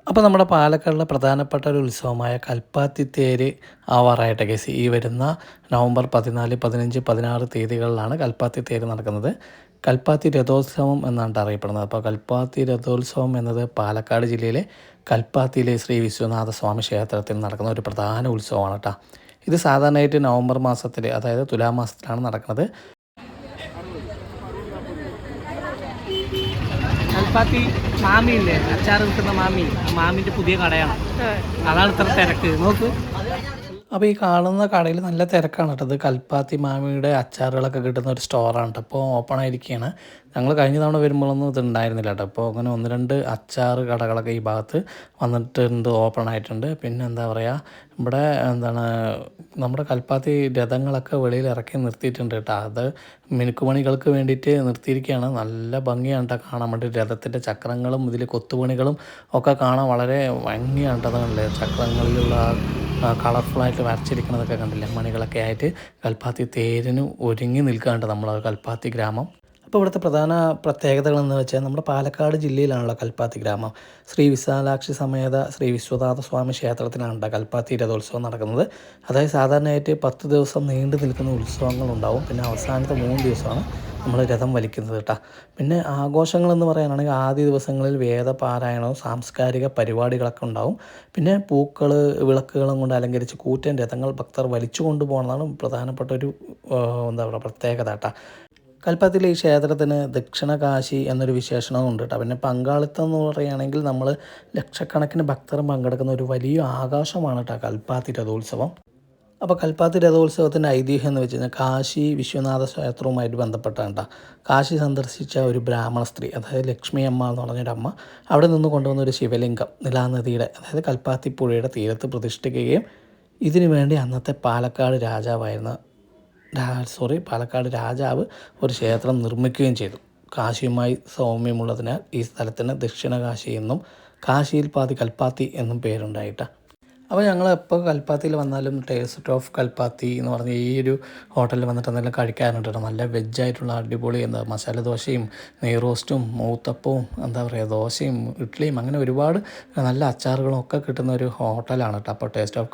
അപ്പോൾ നമ്മുടെ പാലക്കാടിലെ പ്രധാനപ്പെട്ട ഒരു ഉത്സവമായ കൽപ്പാത്തി തേര് ആവാറായിട്ട് കേസ് ഈ വരുന്ന നവംബർ 14, 15, 16 തീയതികളിലാണ് കൽപ്പാത്തി തേര് നടക്കുന്നത്. കൽപ്പാത്തി രഥോത്സവം എന്നാണ് അറിയപ്പെടുന്നത്. അപ്പോൾ കൽപ്പാത്തി രഥോത്സവം എന്നത് പാലക്കാട് ജില്ലയിലെ കൽപ്പാത്തിയിലെ ശ്രീ വിശ്വനാഥ സ്വാമി ക്ഷേത്രത്തിൽ നടക്കുന്ന ഒരു പ്രധാന ഉത്സവമാണ് കേട്ടോ. ഇത് സാധാരണയായിട്ട് നവംബർ മാസത്തിൽ, അതായത് തുലാമാസത്തിലാണ് നടക്കുന്നത്. കൽപ്പാത്തി മാമിയില്ലേ, അച്ചാർ വിൽക്കുന്ന മാമിൻ്റെ പുതിയ കടയാണ്. അതാണ് ഇത്ര തിരക്ക് നോക്ക്. അപ്പോൾ ഈ കാണുന്ന കടയിൽ നല്ല തിരക്കാണ് കേട്ടോ. ഇത് കൽപ്പാത്തി മാമിയുടെ അച്ചാറുകളൊക്കെ കിട്ടുന്ന ഒരു സ്റ്റോറാണ് കേട്ടോ. ഇപ്പോൾ ഓപ്പൺ ആയിരിക്കുകയാണ്. ഞങ്ങൾ കഴിഞ്ഞ തവണ വരുമ്പോഴൊന്നും ഇത് ഉണ്ടായിരുന്നില്ല കേട്ടോ. അപ്പോൾ അങ്ങനെ 1-2 അച്ചാറ് കടകളൊക്കെ ഈ ഭാഗത്ത് വന്നിട്ടുണ്ട്, ഓപ്പൺ ആയിട്ടുണ്ട്. പിന്നെ എന്താ പറയുക, ഇവിടെ നമ്മുടെ കൽപ്പാത്തി രഥങ്ങളൊക്കെ വെളിയിൽ ഇറക്കി നിർത്തിയിട്ടുണ്ട് കേട്ടോ. അത് മിനുക്കുപണികൾക്ക് വേണ്ടിയിട്ട് നിർത്തിയിരിക്കുകയാണ്. നല്ല ഭംഗിയാണ് കേട്ടോ കാണാൻ വേണ്ടി. രഥത്തിൻ്റെ ചക്രങ്ങളും ഇതിൽ കൊത്തുപണികളും ഒക്കെ കാണാൻ വളരെ ഭംഗിയാണ് കേട്ടോ. അതല്ലേ ചക്രങ്ങളിലുള്ള കളർഫുള്ളായിട്ട് വരച്ചിരിക്കുന്നതൊക്കെ കണ്ടില്ലേ, മണികളൊക്കെ ആയിട്ട് കൽപ്പാത്തി തേരിന് ഒരുങ്ങി നിൽക്കാണ്ട് നമ്മൾ കൽപ്പാത്തി ഗ്രാമം. അപ്പോൾ ഇവിടുത്തെ പ്രധാന പ്രത്യേകതകളെന്ന് വെച്ചാൽ നമ്മുടെ പാലക്കാട് ജില്ലയിലാണല്ലോ കൽപ്പാത്തി ഗ്രാമം. ശ്രീ വിശാലാക്ഷി സമേത ശ്രീ വിശ്വനാഥ സ്വാമി ക്ഷേത്രത്തിലാണ് കൽപ്പാത്തി രഥോത്സവം നടക്കുന്നത്. അതായത് സാധാരണയായിട്ട് 10 ദിവസം നീണ്ടു നിൽക്കുന്ന ഉത്സവങ്ങളുണ്ടാവും. പിന്നെ അവസാനത്തെ 3 ദിവസമാണ് നമ്മൾ രഥം വലിക്കുന്നത് കേട്ടോ. പിന്നെ ആഘോഷങ്ങളെന്ന് പറയാനാണെങ്കിൽ ആദ്യ ദിവസങ്ങളിൽ വേദപാരായണവും സാംസ്കാരിക പരിപാടികളൊക്കെ ഉണ്ടാവും. പിന്നെ പൂക്കൾ, വിളക്കുകളും കൊണ്ട് അലങ്കരിച്ച് കൂറ്റൻ രഥങ്ങൾ ഭക്തർ വലിച്ചു കൊണ്ടുപോകുന്നതാണ് പ്രധാനപ്പെട്ട ഒരു പ്രത്യേകത കേട്ടോ. കൽപ്പാത്തിയിലെ ഈ ക്ഷേത്രത്തിന് ദക്ഷിണകാശി എന്നൊരു വിശേഷണവും ഉണ്ട് കേട്ടോ. പിന്നെ പങ്കാളിത്തം എന്ന് പറയുകയാണെങ്കിൽ നമ്മൾ ലക്ഷക്കണക്കിന് ഭക്തർ പങ്കെടുക്കുന്ന ഒരു വലിയ ആഘോഷമാണ് കേട്ടോ കൽപ്പാത്തി രഥോത്സവം. അപ്പോൾ കൽപ്പാത്തി രഥോത്സവത്തിൻ്റെ ഐതിഹ്യം എന്ന് വെച്ച് കഴിഞ്ഞാൽ കാശി വിശ്വനാഥ ക്ഷേത്രവുമായിട്ട് ബന്ധപ്പെട്ടാണ് കേട്ടോ. കാശി സന്ദർശിച്ച ഒരു ബ്രാഹ്മണ സ്ത്രീ, അതായത് ലക്ഷ്മി അമ്മ എന്ന് പറഞ്ഞൊരമ്മ, അവിടെ നിന്ന് കൊണ്ടുവന്ന ഒരു ശിവലിംഗം നിലാനദിയുടെ, അതായത് കൽപ്പാത്തി പുഴയുടെ തീരത്ത് പ്രതിഷ്ഠിക്കുകയും ഇതിനു വേണ്ടി അന്നത്തെ പാലക്കാട് രാജാവ് ഒരു ക്ഷേത്രം നിർമ്മിക്കുകയും ചെയ്തു. കാശിയുമായി സൗമ്യമുള്ളതിനാൽ ഈ സ്ഥലത്തിന് ദക്ഷിണകാശി എന്നും കാശിയിൽ പാതി കൽപ്പാത്തി എന്നും പേരുണ്ടായിട്ടാണ്. അപ്പോൾ ഞങ്ങൾ എപ്പോൾ കൽപ്പാത്തിയിൽ വന്നാലും ടേസ്റ്റ് ഓഫ് കൽപ്പാത്തി എന്ന് പറഞ്ഞ ഈ ഒരു ഹോട്ടലിൽ വന്നിട്ട് എന്തെങ്കിലും കഴിക്കാറുണ്ട് കേട്ടോ. നല്ല വെജായിട്ടുള്ള അടിപൊളി മസാല ദോശയും നെയ് റോസ്റ്റും മൂത്തപ്പവും ദോശയും ഇഡ്ഡലിയും അങ്ങനെ ഒരുപാട് നല്ല അച്ചാറുകളും ഒക്കെ കിട്ടുന്ന ഒരു ഹോട്ടലാണ് കേട്ടോ. അപ്പോൾ ടേസ്റ്റ് ഓഫ്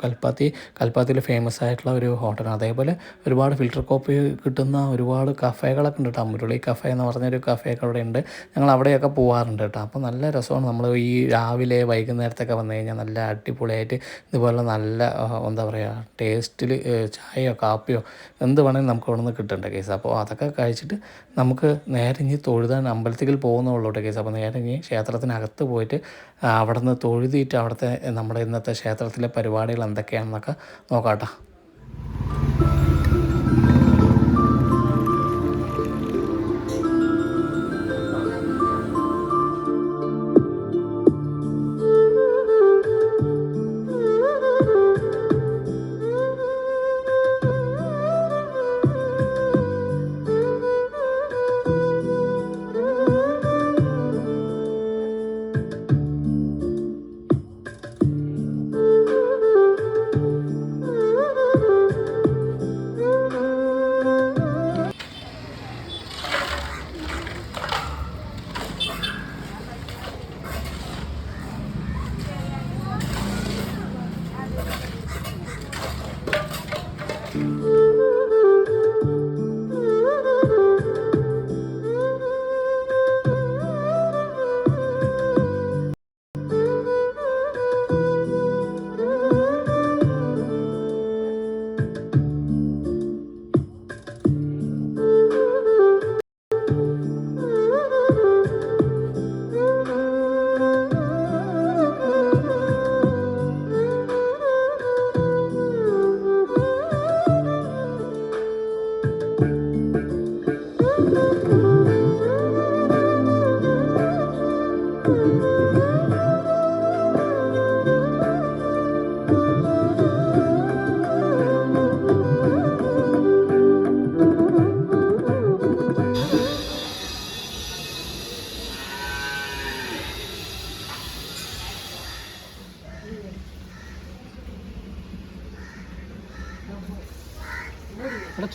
കൽപ്പാത്തിയിൽ ഫേമസ് ആയിട്ടുള്ള ഒരു ഹോട്ടലാണ്. അതേപോലെ ഒരുപാട് ഫിൽറ്റർ കോഫി കിട്ടുന്ന ഒരുപാട് കഫേകളൊക്കെ ഉണ്ട് കേട്ടോ. മുരളി കഫേ എന്ന് പറഞ്ഞൊരു കഫേയൊക്കെ അവിടെ ഉണ്ട്. ഞങ്ങൾ അവിടെയൊക്കെ പോകാറുണ്ട് കേട്ടോ. അപ്പോൾ നല്ല രസമാണ്. നമ്മൾ ഈ രാവിലെ വൈകുന്നേരത്തൊക്കെ വന്നു കഴിഞ്ഞാൽ നല്ല അടിപൊളിയായിട്ട് ഇതുപോലെ നല്ല ടേസ്റ്റിൽ ചായയോ കാപ്പിയോ എന്ത് വേണമെങ്കിലും നമുക്ക് അവിടെ നിന്ന് കിട്ടേണ്ട കേസ്. അപ്പോൾ അതൊക്കെ കഴിച്ചിട്ട് നമുക്ക് നേരെ ഇനി തൊഴുതാൻ അമ്പലത്തിൽ പോകുന്നുള്ളൂ കേസ്. അപ്പോൾ നേരെ ഇനി ക്ഷേത്രത്തിനകത്ത് പോയിട്ട് അവിടെ നിന്ന് തൊഴുതിയിട്ട് അവിടുത്തെ നമ്മുടെ ഇന്നത്തെ ക്ഷേത്രത്തിലെ പരിപാടികൾ എന്തൊക്കെയാണെന്നൊക്കെ നോക്കാം.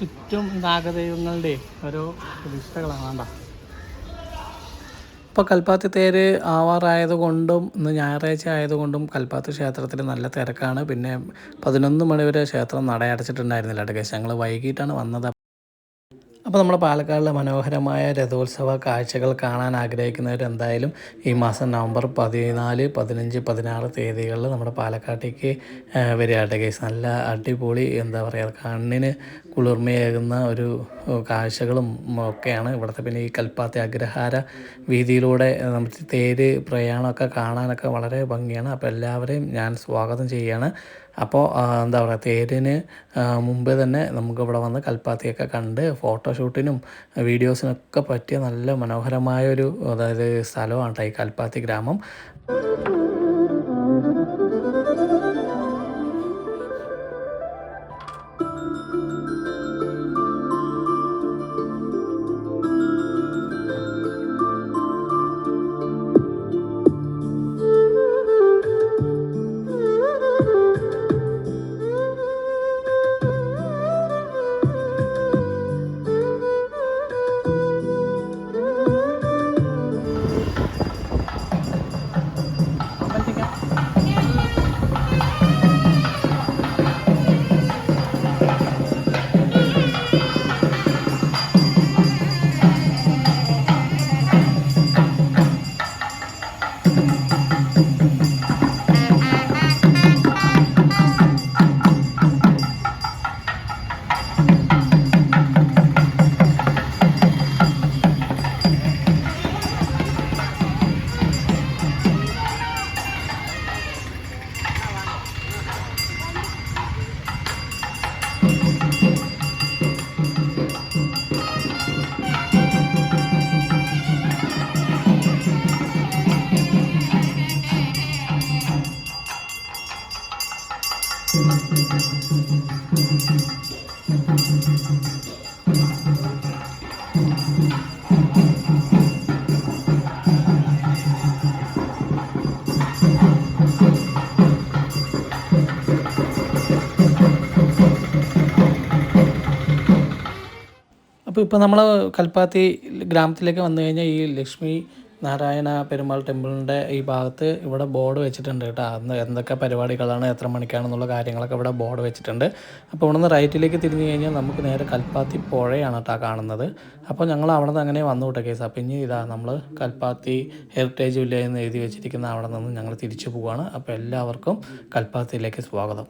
ചുറ്റും നാഗദൈവങ്ങളുടെ ഓരോ പ്രതിഷ്ഠകളാണ് കണ്ടോ. ഇപ്പോൾ കൽപ്പാത്തി തേര് ആവാറായതുകൊണ്ടും ഇന്ന് ഞായറാഴ്ച ആയതുകൊണ്ടും കൽപ്പാത്തി ക്ഷേത്രത്തിൽ നല്ല തിരക്കാണ്. പിന്നെ 11 മണി വരെ ക്ഷേത്രം നടയടച്ചിട്ടുണ്ടായിരുന്നില്ല കേട്ടോ ഗൈസ്. ഞങ്ങൾ വൈകിട്ടാണ് വന്നത്. അപ്പോൾ നമ്മുടെ പാലക്കാടിലെ മനോഹരമായ രഥോത്സവ കാഴ്ചകൾ കാണാൻ ആഗ്രഹിക്കുന്നവർ എന്തായാലും ഈ മാസം നവംബർ 14, 15, 16 തീയതികളിൽ നമ്മുടെ പാലക്കാട്ടേക്ക് വരികയാട്ടെ ഗൈസ്. നല്ല അടിപൊളി എന്താ പറയുക, കണ്ണിന് കുളിർമയേകുന്ന ഒരു കാഴ്ചകളും ഒക്കെയാണ് ഇവിടുത്തെ. പിന്നെ ഈ കൽപ്പാത്തി അഗ്രഹാര വീതിയിലൂടെ നമുക്ക് തേര് പ്രയാണമൊക്കെ കാണാനൊക്കെ വളരെ ഭംഗിയാണ്. അപ്പോൾ എല്ലാവരെയും ഞാൻ സ്വാഗതം ചെയ്യുകയാണ്. അപ്പോൾ എന്താ പറയുക, തേരിന് മുമ്പേ തന്നെ നമുക്കിവിടെ വന്ന് കൽപ്പാത്തിയൊക്കെ കണ്ട് ഫോട്ടോഷൂട്ടിനും വീഡിയോസിനൊക്കെ പറ്റിയ നല്ല മനോഹരമായൊരു അതായത് സ്ഥലമാണ് കേട്ടോ ഈ കൽപ്പാത്തി ഗ്രാമം. അപ്പോൾ ഇപ്പോൾ നമ്മൾ കൽപ്പാത്തി ഗ്രാമത്തിലേക്ക് വന്നു കഴിഞ്ഞാൽ ഈ ലക്ഷ്മി നാരായണ പെരുമാൾ ടെമ്പിളിൻ്റെ ഈ ഭാഗത്ത് ഇവിടെ ബോർഡ് വെച്ചിട്ടുണ്ട് കേട്ടോ. അന്ന് എന്തൊക്കെ പരിപാടികളാണ്, എത്ര മണിക്കാണെന്നുള്ള കാര്യങ്ങളൊക്കെ ഇവിടെ ബോർഡ് വെച്ചിട്ടുണ്ട്. അപ്പോൾ ഇവിടെ നിന്ന് റൈറ്റിലേക്ക് തിരിഞ്ഞു കഴിഞ്ഞാൽ നമുക്ക് നേരെ കൽപ്പാത്തി പുഴയാണ് കേട്ടോ കാണുന്നത്. അപ്പോൾ ഞങ്ങൾ അവിടെ നിന്ന് അങ്ങനെ വന്നു കേട്ടോ കേസ്. അപ്പോൾ ഇനി ഇതാ നമ്മൾ കൽപ്പാത്തി ഹെറിറ്റേജ് വില്ലേജ് എന്ന് എഴുതി വെച്ചിരിക്കുന്ന അവിടെ നിന്ന് ഞങ്ങൾ തിരിച്ചു പോവുകയാണ്. അപ്പോൾ എല്ലാവർക്കും കൽപ്പാത്തിയിലേക്ക് സ്വാഗതം.